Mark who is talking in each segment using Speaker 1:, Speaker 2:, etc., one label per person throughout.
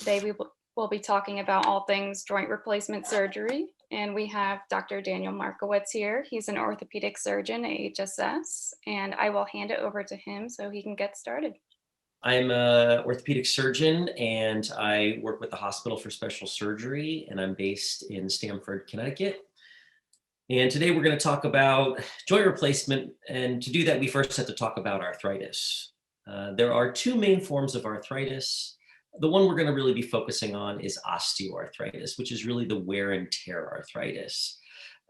Speaker 1: Today will be talking about all things joint replacement surgery. And we have Dr. Daniel Markowicz here. He's an orthopedic surgeon at HSS, and I will hand it over to him so he can get started.
Speaker 2: I'm an orthopedic surgeon and I work with the Hospital for Special Surgery, and I'm based in Stamford, Connecticut. And today we're going to talk about joint replacement. And to do that, we first have to talk about arthritis. There are two main forms of arthritis. The one we're going to really be focusing on is osteoarthritis, which is really the wear and tear arthritis.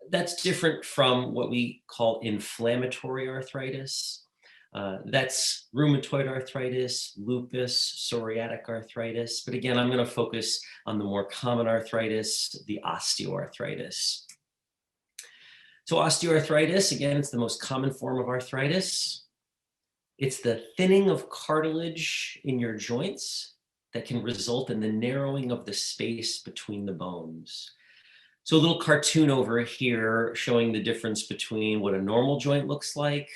Speaker 2: That's different from what we call inflammatory arthritis. That's rheumatoid arthritis, lupus, psoriatic arthritis. But again, I'm going to focus on the more common arthritis, the osteoarthritis. So osteoarthritis, again, it's the most common form of arthritis. It's the thinning of cartilage in your joints that can result in the narrowing of the space between the bones. So a little cartoon over here showing the difference between what a normal joint looks like,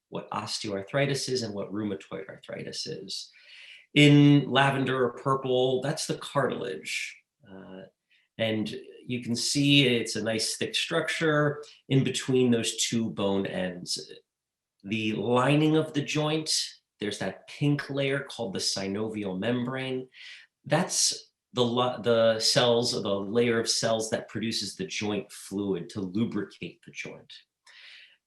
Speaker 2: what osteoarthritis is, and what rheumatoid arthritis is. In lavender or purple, that's the cartilage. And you can see it's a nice thick structure in between those two bone ends. The lining of the joint, there's that pink layer called the synovial membrane. That's the cells, or the layer of cells that produces the joint fluid to lubricate the joint.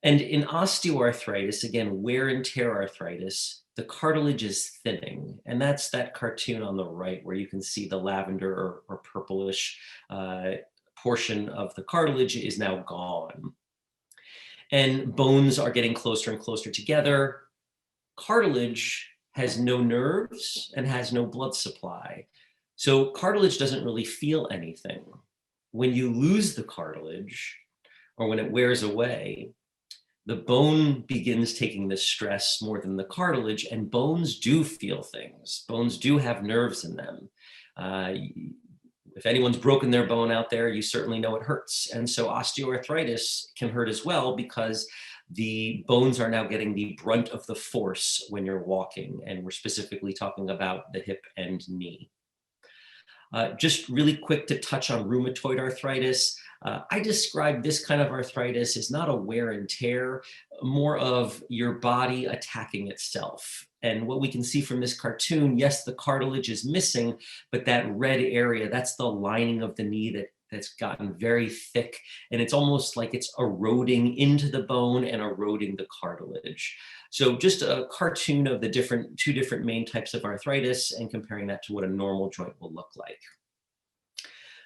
Speaker 2: And in osteoarthritis, again, wear and tear arthritis, the cartilage is thinning. And that's that cartoon on the right where you can see the lavender or purplish portion of the cartilage is now gone. And bones are getting closer and closer together. Cartilage has no nerves and has no blood supply. So cartilage doesn't really feel anything. When you lose the cartilage, or when it wears away, the bone begins taking the stress more than the cartilage, and bones do feel things. Bones do have nerves in them. If anyone's broken their bone out there, you certainly know it hurts. And so osteoarthritis can hurt as well because the bones are now getting the brunt of the force when you're walking. And we're specifically talking about the hip and knee. Just really quick to touch on rheumatoid arthritis. I describe this kind of arthritis as not a wear and tear, more of your body attacking itself. And what we can see from this cartoon, yes, the cartilage is missing, but that red area, that's the lining of the knee that's gotten very thick. And it's almost like it's eroding into the bone and eroding the cartilage. So just a cartoon of the two different main types of arthritis and comparing that to what a normal joint will look like.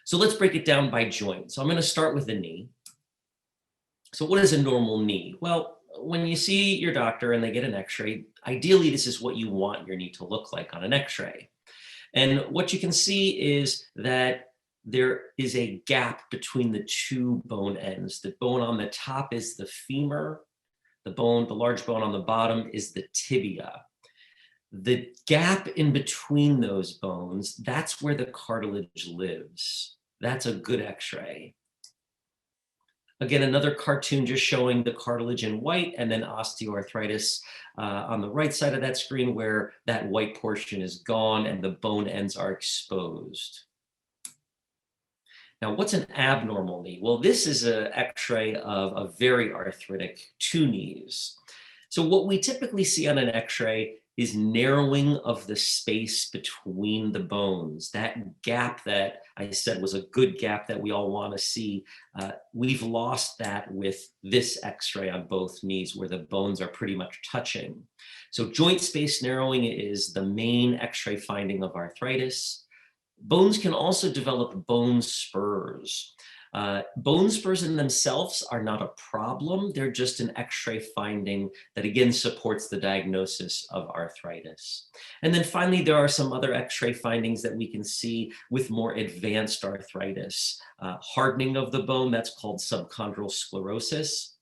Speaker 2: So let's break it down by joint. So I'm going to start with the knee. So what is a normal knee? Well, when you see your doctor and they get an x-ray, ideally this is what you want your knee to look like on an x-ray. And what you can see is that there is a gap between the two bone ends. The bone on the top is the femur. The large bone on the bottom is the tibia. The gap in between those bones, that's where the cartilage lives. That's a good x-ray. Again, another cartoon just showing the cartilage in white and then osteoarthritis on the right side of that screen where that white portion is gone and the bone ends are exposed. Now, what's an abnormal knee? Well, this is an x-ray of a very arthritic two knees. So what we typically see on an x-ray is narrowing of the space between the bones. That gap that I said was a good gap that we all want to see, we've lost that with this x-ray on both knees where the bones are pretty much touching. So joint space narrowing is the main x-ray finding of arthritis. Bones can also develop bone spurs. Bone spurs in themselves are not a problem. They're just an x-ray finding that again supports the diagnosis of arthritis. And then finally, there are some other x-ray findings that we can see with more advanced arthritis. Hardening of the bone, that's called subchondral sclerosis.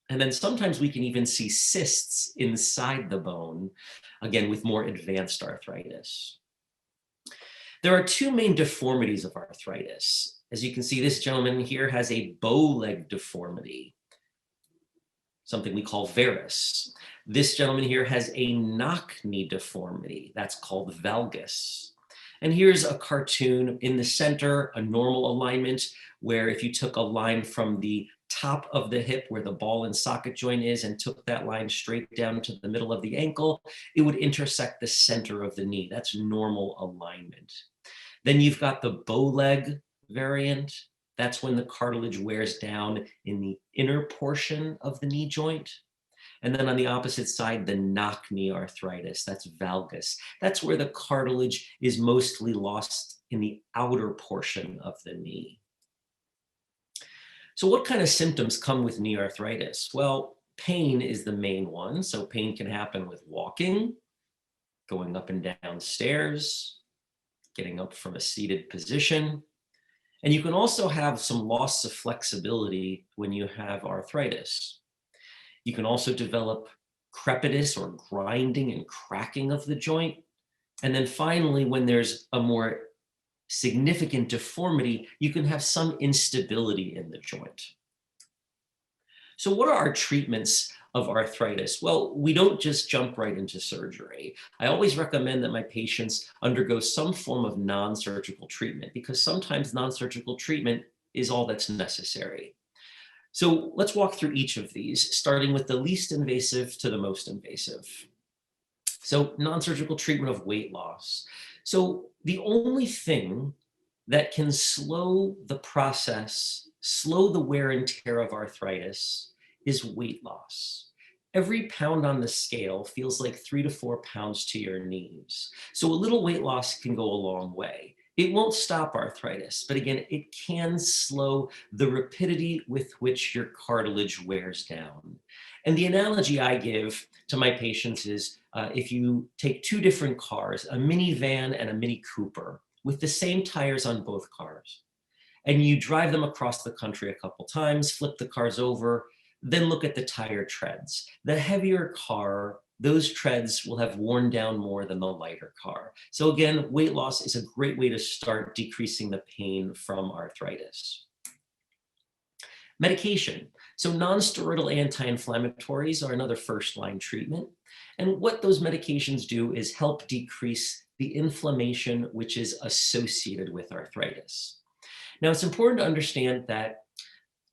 Speaker 2: And then sometimes we can even see cysts inside the bone, again with more advanced arthritis. There are two main deformities of arthritis. As you can see, this gentleman here has a bow leg deformity, something we call varus. This gentleman here has a knock knee deformity, that's called valgus. And here's a cartoon in the center, a normal alignment, where if you took a line from the top of the hip where the ball and socket joint is and took that line straight down to the middle of the ankle, it would intersect the center of the knee. That's normal alignment. Then you've got the bow leg variant. That's when the cartilage wears down in the inner portion of the knee joint. And then on the opposite side, the knock knee arthritis, that's valgus. That's where the cartilage is mostly lost in the outer portion of the knee. So what kind of symptoms come with knee arthritis? Well, pain is the main one. So pain can happen with walking, going up and down stairs, getting up from a seated position. And you can also have some loss of flexibility when you have arthritis. You can also develop crepitus or grinding and cracking of the joint. And then finally, when there's a more significant deformity, you can have some instability in the joint. So what are our treatments of arthritis? Well, we don't just jump right into surgery. I always recommend that my patients undergo some form of non-surgical treatment because sometimes non-surgical treatment is all that's necessary. So let's walk through each of these, starting with the least invasive to the most invasive. So non-surgical treatment of weight loss. So the only thing that can slow the process, slow the wear and tear of arthritis is weight loss. Every pound on the scale feels like 3 to 4 pounds to your knees. So a little weight loss can go a long way. It won't stop arthritis, but again, it can slow the rapidity with which your cartilage wears down. And the analogy I give to my patients is if you take two different cars, a minivan and a Mini Cooper, with the same tires on both cars, and you drive them across the country a couple times, flip the cars over, then look at the tire treads. The heavier car, those treads will have worn down more than the lighter car. So again, weight loss is a great way to start decreasing the pain from arthritis. Medication. So non-steroidal anti-inflammatories are another first-line treatment. And what those medications do is help decrease the inflammation which is associated with arthritis. Now, it's important to understand that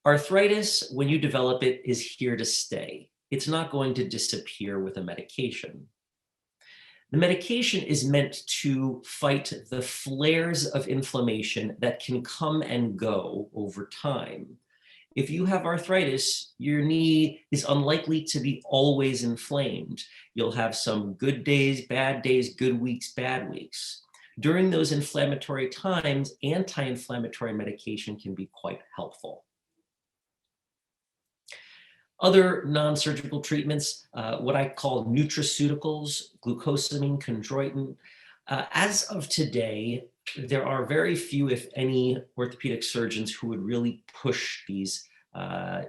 Speaker 2: arthritis, when you develop it, is here to stay. It's not going to disappear with a medication. The medication is meant to fight the flares of inflammation that can come and go over time. If you have arthritis, your knee is unlikely to be always inflamed. You'll have some good days, good weeks, bad weeks. During those inflammatory times, anti-inflammatory medication can be quite helpful. Other non-surgical treatments, what I call nutraceuticals, glucosamine, chondroitin. As of today, there are very few, if any, orthopedic surgeons who would really push these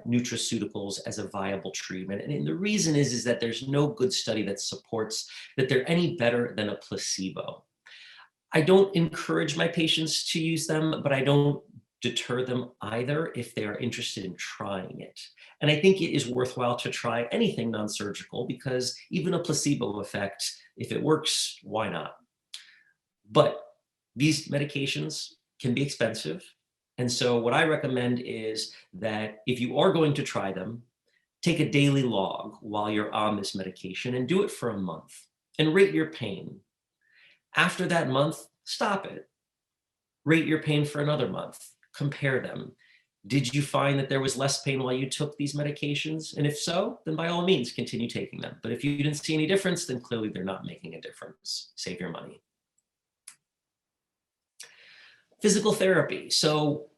Speaker 2: nutraceuticals as a viable treatment. And the reason is that there's no good study that supports that they're any better than a placebo. I don't encourage my patients to use them, but I don't deter them either if they are interested in trying it. And I think it is worthwhile to try anything non-surgical because even a placebo effect, if it works, why not? But these medications can be expensive. And so what I recommend is that if you are going to try them, take a daily log while you're on this medication and do it for a month and rate your pain. After that month, stop it. Rate your pain for another month. Compare them. Did you find that there was less pain while you took these medications? And if so, then by all means, continue taking them. But if you didn't see any difference, then clearly they're not making a difference. Save your money. Physical therapy. So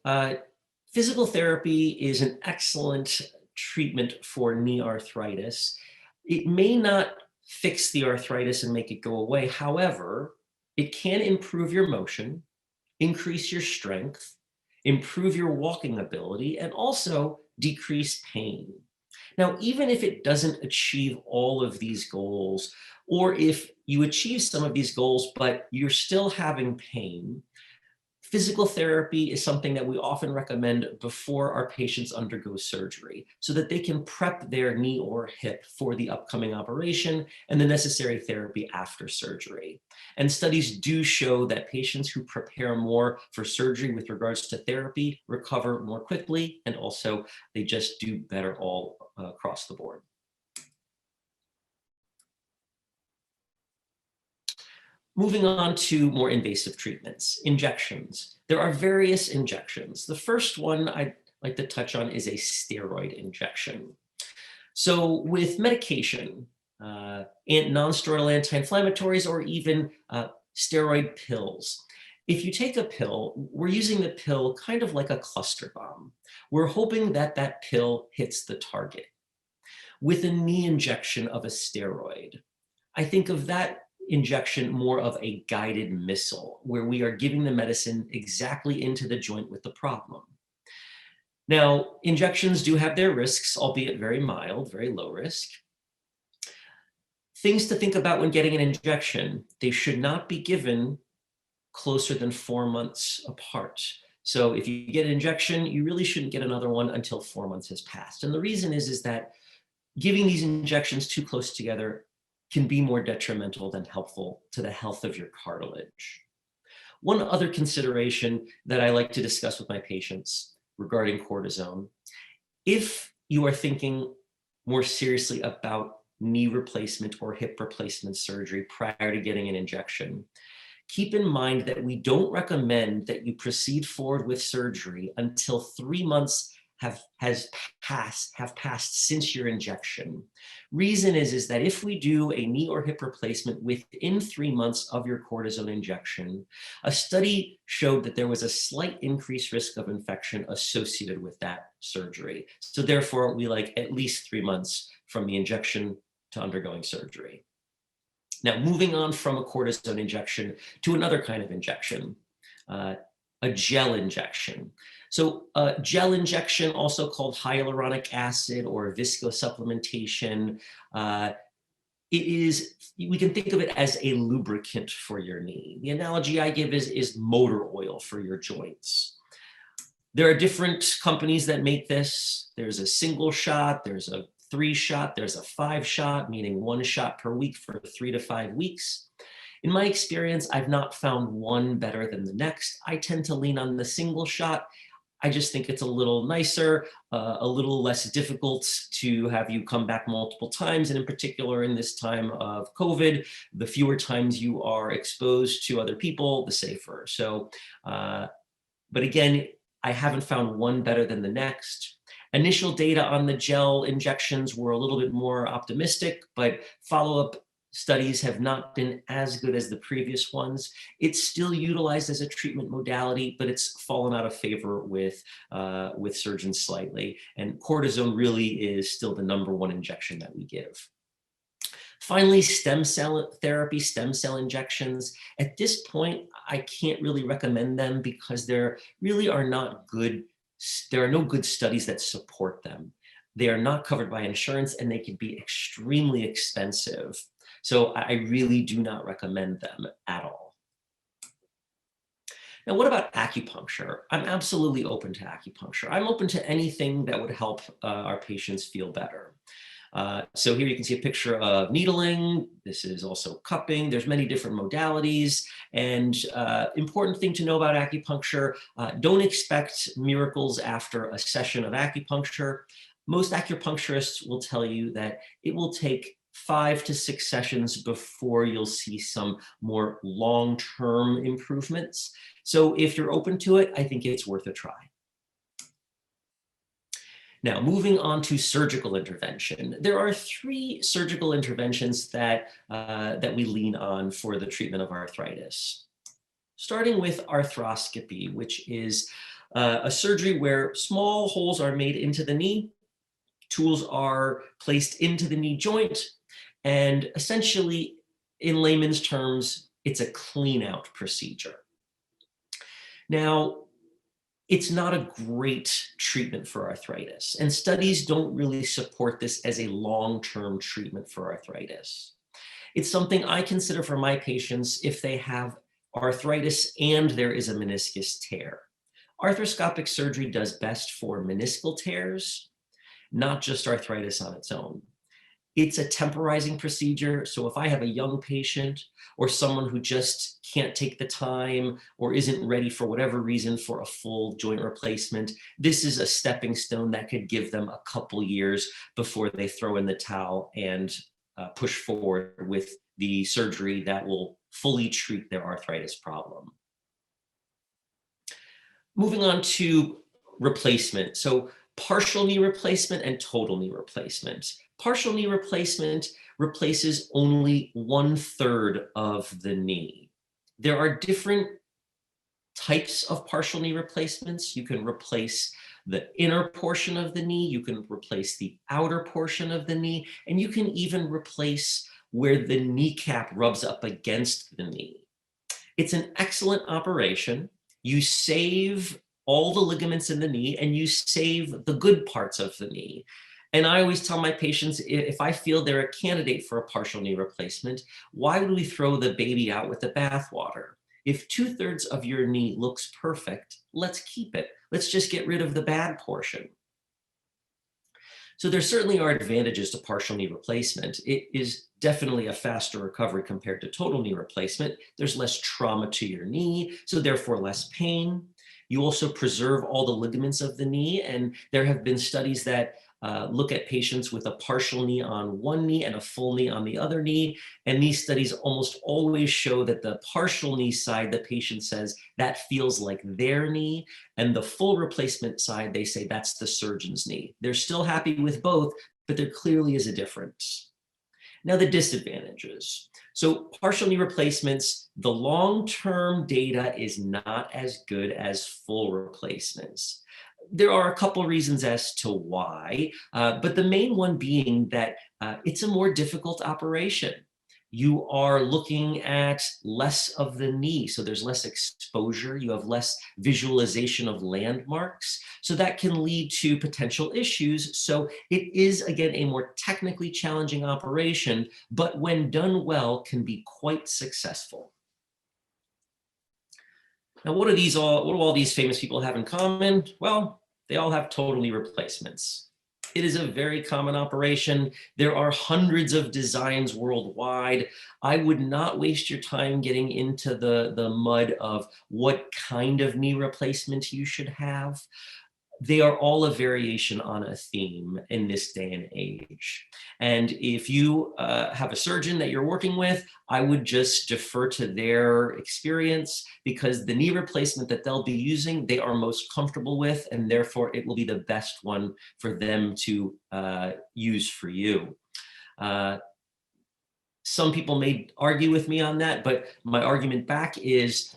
Speaker 2: physical therapy is an excellent treatment for knee arthritis. It may not fix the arthritis and make it go away. However, it can improve your motion, increase your strength, improve your walking ability, and also decrease pain. Now, even if it doesn't achieve all of these goals, or if you achieve some of these goals, but you're still having pain, Physical therapy is something that we often recommend before our patients undergo surgery so that they can prep their knee or hip for the upcoming operation and the necessary therapy after surgery. And studies do show that patients who prepare more for surgery with regards to therapy recover more quickly, and also they just do better all across the board. Moving on to more invasive treatments, injections. There are various injections. The first one I'd like to touch on is a steroid injection. So with medication, non-steroidal anti-inflammatories, or even steroid pills, if you take a pill, we're using the pill kind of like a cluster bomb. We're hoping that that pill hits the target. With a knee injection of a steroid, I think of that injection more of a guided missile, where we are giving the medicine exactly into the joint with the problem. Now, injections do have their risks, albeit very mild, very low risk. Things to think about when getting an injection: they should not be given closer than 4 months apart. So if you get an injection, you really shouldn't get another one until 4 months has passed. And the reason is that giving these injections too close together can be more detrimental than helpful to the health of your cartilage. One other consideration that I like to discuss with my patients regarding cortisone: if you are thinking more seriously about knee replacement or hip replacement surgery prior to getting an injection, keep in mind that we don't recommend that you proceed forward with surgery until 3 months have passed since your injection. Reason is that if we do a knee or hip replacement within 3 months of your cortisone injection, a study showed that there was a slight increased risk of infection associated with that surgery. So therefore, we like at least 3 months from the injection to undergoing surgery. Now, moving on from a cortisone injection to another kind of injection, a gel injection. So gel injection, also called hyaluronic acid or viscosupplementation, we can think of it as a lubricant for your knee. The analogy I give is motor oil for your joints. There are different companies that make this. There's a single shot, there's a 3-shot, there's a 5-shot, meaning 1 shot per week for 3 to 5 weeks. In my experience, I've not found one better than the next. I tend to lean on the single shot. I just think it's a little nicer, a little less difficult to have you come back multiple times. And in particular, in this time of COVID, the fewer times you are exposed to other people, the safer. So, but again, I haven't found one better than the next. Initial data on the gel injections were a little bit more optimistic, but follow-up studies have not been as good as the previous ones. It's still utilized as a treatment modality, but it's fallen out of favor with surgeons slightly. And cortisone really is still the #1 injection that we give. Finally, stem cell therapy, stem cell injections. At this point, I can't really recommend them because there really are not good, there are no good studies that support them. They are not covered by insurance and they can be extremely expensive. So I really do not recommend them at all. Now, what about acupuncture? I'm absolutely open to acupuncture. I'm open to anything that would help our patients feel better. So here you can see a picture of needling. This is also cupping. There's many different modalities. And important thing to know about acupuncture, don't expect miracles after a session of acupuncture. Most acupuncturists will tell you that it will take 5 to 6 sessions before you'll see some more long-term improvements. So if you're open to it, I think it's worth a try. Now, moving on to surgical intervention. There are 3 surgical interventions that we lean on for the treatment of arthritis. Starting with arthroscopy, which is a surgery where small holes are made into the knee, tools are placed into the knee joint, and essentially, in layman's terms, it's a clean-out procedure. Now, it's not a great treatment for arthritis, and studies don't really support this as a long-term treatment for arthritis. It's something I consider for my patients if they have arthritis, and there is a meniscus tear. Arthroscopic surgery does best for meniscal tears, not just arthritis on its own. It's a temporizing procedure. So if I have a young patient or someone who just can't take the time or isn't ready for whatever reason for a full joint replacement, this is a stepping stone that could give them a couple years before they throw in the towel and push forward with the surgery that will fully treat their arthritis problem. Moving on to replacement. So partial knee replacement and total knee replacement. Partial knee replacement replaces only 1/3 of the knee. There are different types of partial knee replacements. You can replace the inner portion of the knee, you can replace the outer portion of the knee, and you can even replace where the kneecap rubs up against the knee. It's an excellent operation. You save all the ligaments in the knee and you save the good parts of the knee. And I always tell my patients, if I feel they're a candidate for a partial knee replacement, why would we throw the baby out with the bathwater? If 2/3 of your knee looks perfect, let's keep it. Let's just get rid of the bad portion. So there certainly are advantages to partial knee replacement. It is definitely a faster recovery compared to total knee replacement. There's less trauma to your knee, so therefore less pain. You also preserve all the ligaments of the knee, and there have been studies that look at patients with a partial knee on one knee and a full knee on the other knee. And these studies almost always show that the partial knee side, the patient says that feels like their knee, and the full replacement side, they say that's the surgeon's knee. They're still happy with both, but there clearly is a difference. Now, the disadvantages. So partial knee replacements, the long-term data is not as good as full replacements. There are a couple reasons as to why, but the main one being that it's a more difficult operation. You are looking at less of the knee, so there's less exposure, you have less visualization of landmarks, so that can lead to potential issues. So it is, again, a more technically challenging operation, but when done well, can be quite successful. Now, what do all these famous people have in common? Well, they all have total knee replacements. It is a very common operation. There are hundreds of designs worldwide. I would not waste your time getting into the mud of what kind of knee replacement you should have. They are all a variation on a theme in this day and age. And if you have a surgeon that you're working with, I would just defer to their experience, because the knee replacement that they'll be using, they are most comfortable with, and therefore it will be the best one for them to use for you. Some people may argue with me on that, but my argument back is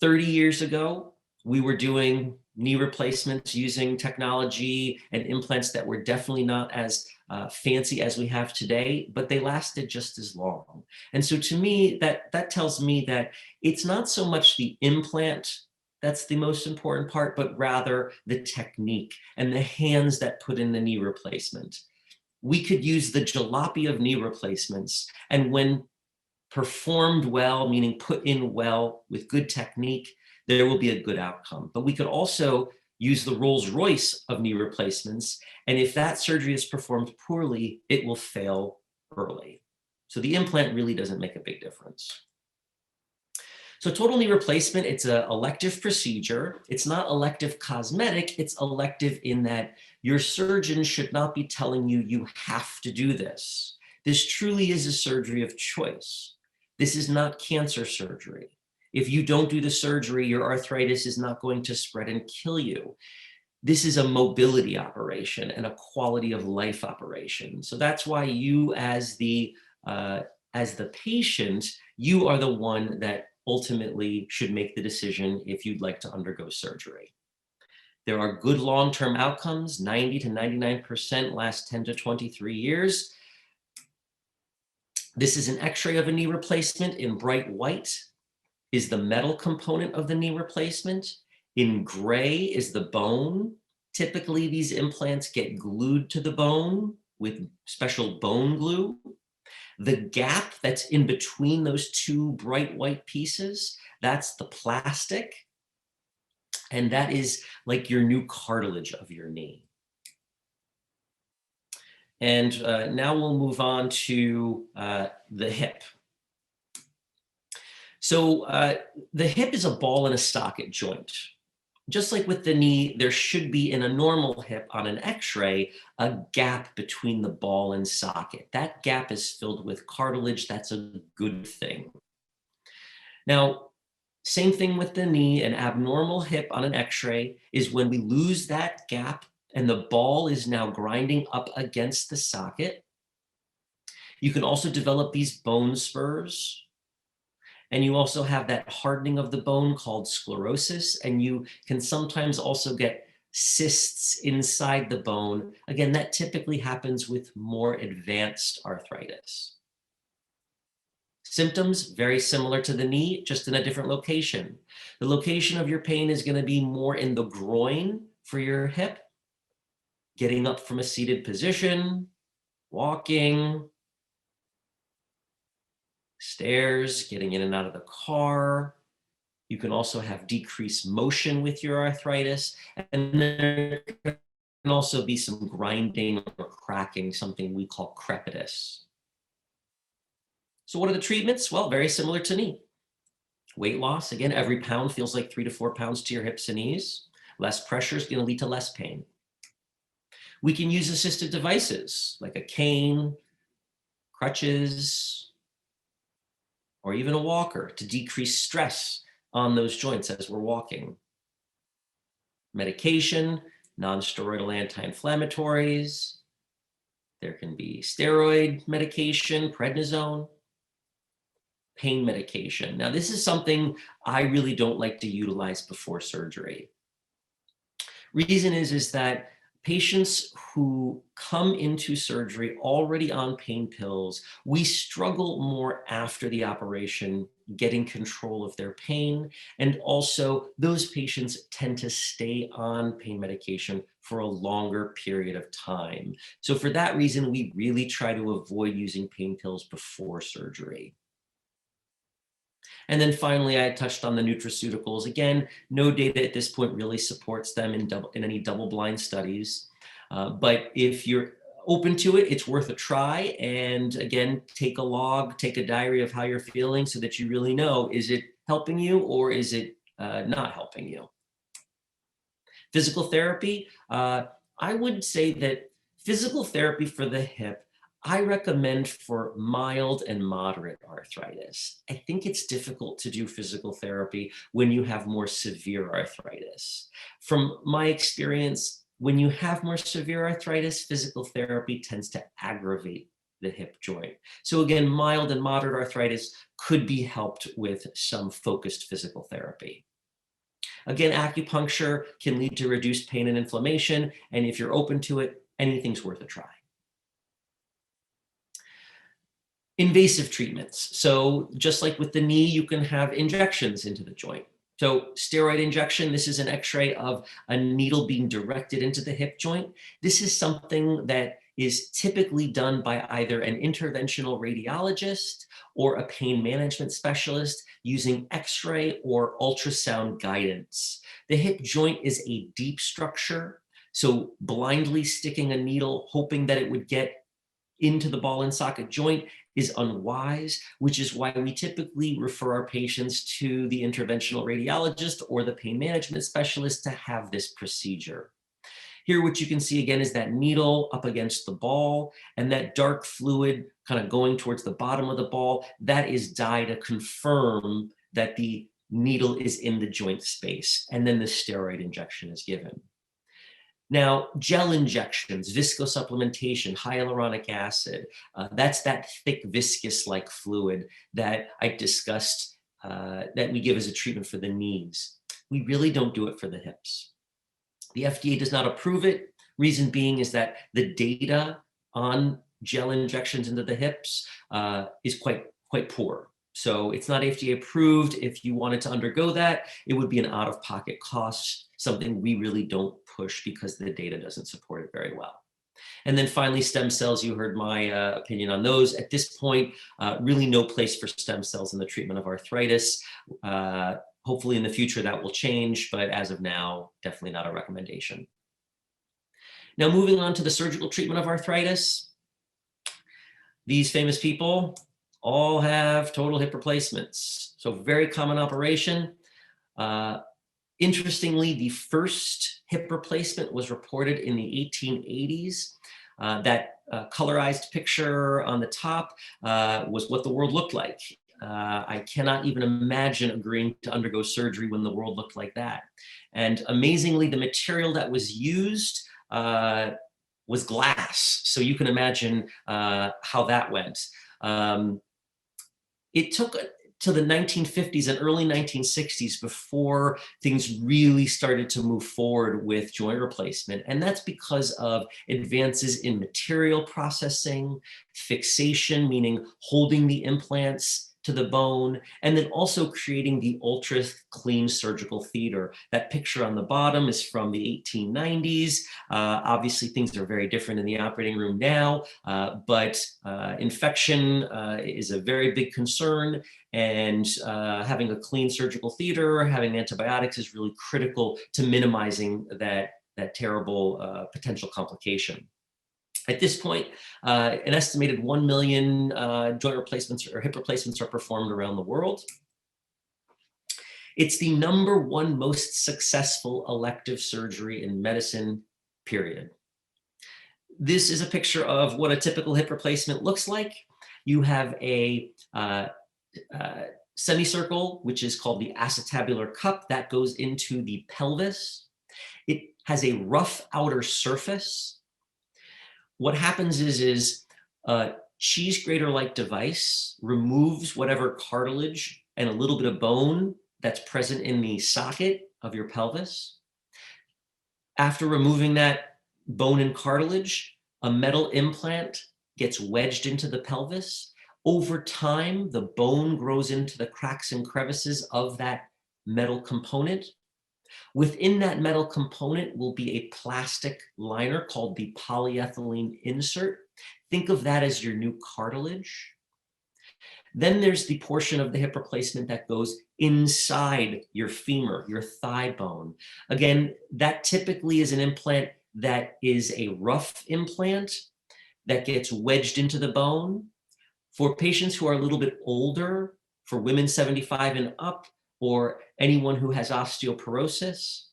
Speaker 2: 30 years ago, we were doing knee replacements using technology and implants that were definitely not as fancy as we have today, but they lasted just as long. And so to me, that tells me that it's not so much the implant that's the most important part, but rather the technique and the hands that put in the knee replacement. We could use the jalopy of knee replacements, and when performed well, meaning put in well with good technique, there will be a good outcome. But we could also use the Rolls Royce of knee replacements, and if that surgery is performed poorly, it will fail early. So the implant really doesn't make a big difference. So total knee replacement, it's an elective procedure. It's not elective cosmetic, it's elective in that your surgeon should not be telling you, you have to do this. This truly is a surgery of choice. This is not cancer surgery. If you don't do the surgery, your arthritis is not going to spread and kill you. This is a mobility operation and a quality of life operation. So that's why you, as the patient, you are the one that ultimately should make the decision if you'd like to undergo surgery. There are good long-term outcomes. 90 to 99% last 10 to 23 years. This is an X-ray of a knee replacement. In bright white is the metal component of the knee replacement. In gray is the bone. Typically, these implants get glued to the bone with special bone glue. The gap that's in between those two bright white pieces, That's the plastic. And that is like your new cartilage of your knee. And now we'll move on to the hip. So the hip is a ball and a socket joint. Just like with the knee, there should be in a normal hip on an x-ray, a gap between the ball and socket. That gap is filled with cartilage. That's a good thing. Now, same thing with the knee. An abnormal hip on an x-ray is when we lose that gap and the ball is now grinding up against the socket. You can also develop these bone spurs. And you also have that hardening of the bone called sclerosis. And you can sometimes also get cysts inside the bone. Again, that typically happens with more advanced arthritis. Symptoms, very similar to the knee, just in a different location. The location of your pain is going to be more in the groin for your hip, getting up from a seated position, walking, stairs, getting in and out of the car. You can also have decreased motion with your arthritis. And there can also be some grinding or cracking, something we call crepitus. So what are the treatments? Well, very similar to knee. Weight loss, again, every pound feels like 3 to 4 pounds to your hips and knees. Less pressure is going to lead to less pain. We can use assistive devices like a cane, crutches, or even a walker to decrease stress on those joints as we're walking. Medication, non-steroidal anti-inflammatories. There can be steroid medication, prednisone, pain medication. Now, this is something I really don't like to utilize before surgery. Reason is that patients who come into surgery already on pain pills, we struggle more after the operation getting control of their pain. And also those patients tend to stay on pain medication for a longer period of time. So for that reason, we really try to avoid using pain pills before surgery. And then finally, I touched on the nutraceuticals. Again, no data at this point really supports them in any double-blind studies. But if you're open to it, it's worth a try. And again, take a log, take a diary of how you're feeling so that you really know, is it helping you or is it not helping you? Physical therapy, I would say that physical therapy for the hip, I recommend for mild and moderate arthritis. I think it's difficult to do physical therapy when you have more severe arthritis. From my experience, when you have more severe arthritis, physical therapy tends to aggravate the hip joint. So again, mild and moderate arthritis could be helped with some focused physical therapy. Again, acupuncture can lead to reduced pain and inflammation, and if you're open to it, anything's worth a try. Invasive treatments. So just like with the knee, you can have injections into the joint. So steroid injection, this is an x-ray of a needle being directed into the hip joint. This is something that is typically done by either an interventional radiologist or a pain management specialist using x-ray or ultrasound guidance. The hip joint is a deep structure, so blindly sticking a needle, hoping that it would get into the ball and socket joint is unwise, which is why we typically refer our patients to the interventional radiologist or the pain management specialist to have this procedure. Here, what you can see again is that needle up against the ball and that dark fluid kind of going towards the bottom of the ball. That is dye to confirm that the needle is in the joint space, and then the steroid injection is given. Now, gel injections, viscosupplementation, hyaluronic acid, that's that thick viscous-like fluid that I discussed that we give as a treatment for the knees. We really don't do it for the hips. The FDA does not approve it. Reason being is that the data on gel injections into the hips is quite poor. So it's not FDA approved. If you wanted to undergo that, it would be an out-of-pocket cost, something we really don't push because the data doesn't support it very well. And then finally, stem cells, you heard my opinion on those. At this point, really no place for stem cells in the treatment of arthritis. Hopefully in the future that will change, but as of now, definitely not a recommendation. Now moving on to the surgical treatment of arthritis. These famous people all have total hip replacements. So very common operation. Interestingly, the first hip replacement was reported in the 1880s. That colorized picture on the top was what the world looked like. I cannot even imagine agreeing to undergo surgery when the world looked like that. And amazingly, the material that was used was glass. So you can imagine how that went. It took to the 1950s and early 1960s before things really started to move forward with joint replacement. And that's because of advances in material processing, fixation, meaning holding the implants to the bone, and then also creating the ultra clean surgical theater. That picture on the bottom is from the 1890s. Obviously, things are very different in the operating room now, but infection is a very big concern, and having a clean surgical theater, having antibiotics is really critical to minimizing that terrible potential complication. At this point, an estimated 1 million joint replacements or hip replacements are performed around the world. It's the #1 most successful elective surgery in medicine, period. This is a picture of what a typical hip replacement looks like. You have a semicircle, which is called the acetabular cup, that goes into the pelvis. It has a rough outer surface. What happens is a cheese grater-like device removes whatever cartilage and a little bit of bone that's present in the socket of your pelvis. After removing that bone and cartilage, a metal implant gets wedged into the pelvis. Over time, the bone grows into the cracks and crevices of that metal component. Within that metal component will be a plastic liner called the polyethylene insert. Think of that as your new cartilage. Then there's the portion of the hip replacement that goes inside your femur, your thigh bone. Again, that typically is an implant that is a rough implant that gets wedged into the bone. For patients who are a little bit older, for women 75 and up, or anyone who has osteoporosis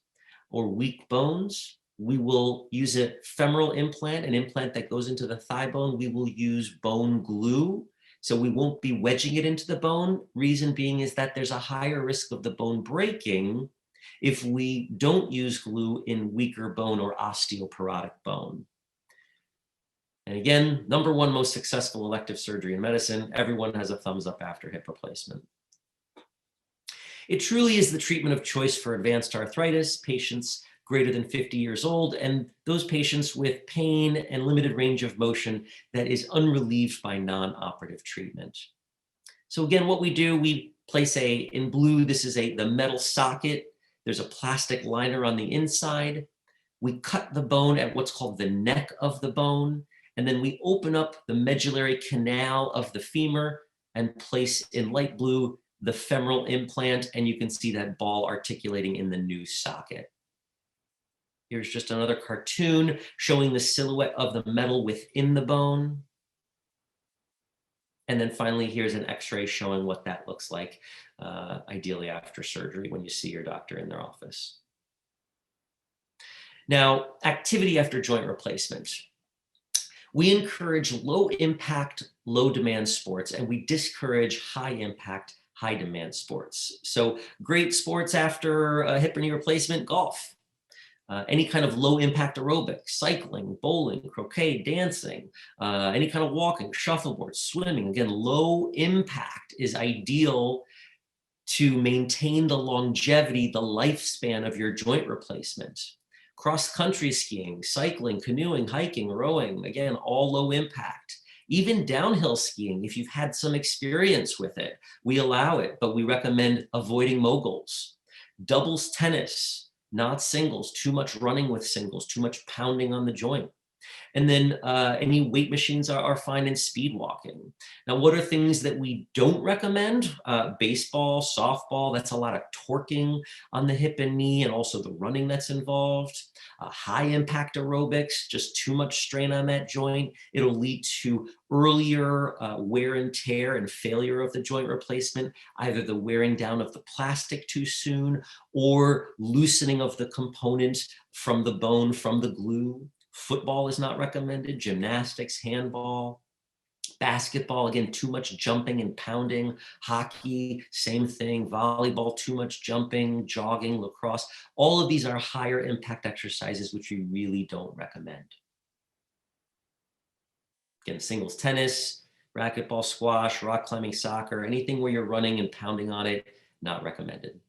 Speaker 2: or weak bones, we will use a femoral implant, an implant that goes into the thigh bone. We will use bone glue, so we won't be wedging it into the bone. Reason being is that there's a higher risk of the bone breaking if we don't use glue in weaker bone or osteoporotic bone. And again, #1 most successful elective surgery in medicine. Everyone has a thumbs up after hip replacement. It truly is the treatment of choice for advanced arthritis, patients greater than 50 years old, and those patients with pain and limited range of motion that is unrelieved by non-operative treatment. So again, what we do, we place in blue, this is the metal socket. There's a plastic liner on the inside. We cut the bone at what's called the neck of the bone, and then we open up the medullary canal of the femur and place in light blue the femoral implant, and you can see that ball articulating in the new socket. Here's just another cartoon showing the silhouette of the metal within the bone. And then finally, here's an X-ray showing what that looks like, ideally after surgery when you see your doctor in their office. Now, activity after joint replacement. We encourage low impact, low demand sports, and we discourage high impact, high demand sports. So great sports after a hip or knee replacement: golf, any kind of low impact aerobics, cycling, bowling, croquet, dancing, any kind of walking, shuffleboard, swimming. Again, low impact is ideal to maintain the longevity, the lifespan of your joint replacement. Cross-country skiing, cycling, canoeing, hiking, rowing, again, all low impact. Even downhill skiing, if you've had some experience with it, we allow it, but we recommend avoiding moguls. Doubles tennis, not singles, too much running with singles, too much pounding on the joint. And then any weight machines are fine, and speed walking. Now, what are things that we don't recommend? Baseball, softball, that's a lot of torquing on the hip and knee, and also the running that's involved. High impact aerobics, just too much strain on that joint. It'll lead to earlier wear and tear and failure of the joint replacement, either the wearing down of the plastic too soon or loosening of the component from the bone, from the glue. Football is not recommended, gymnastics, handball. Basketball, again, too much jumping and pounding. Hockey, same thing. Volleyball, too much jumping, jogging, lacrosse. All of these are higher impact exercises, which we really don't recommend. Again, singles tennis, racquetball, squash, rock climbing, soccer, anything where you're running and pounding on it, not recommended.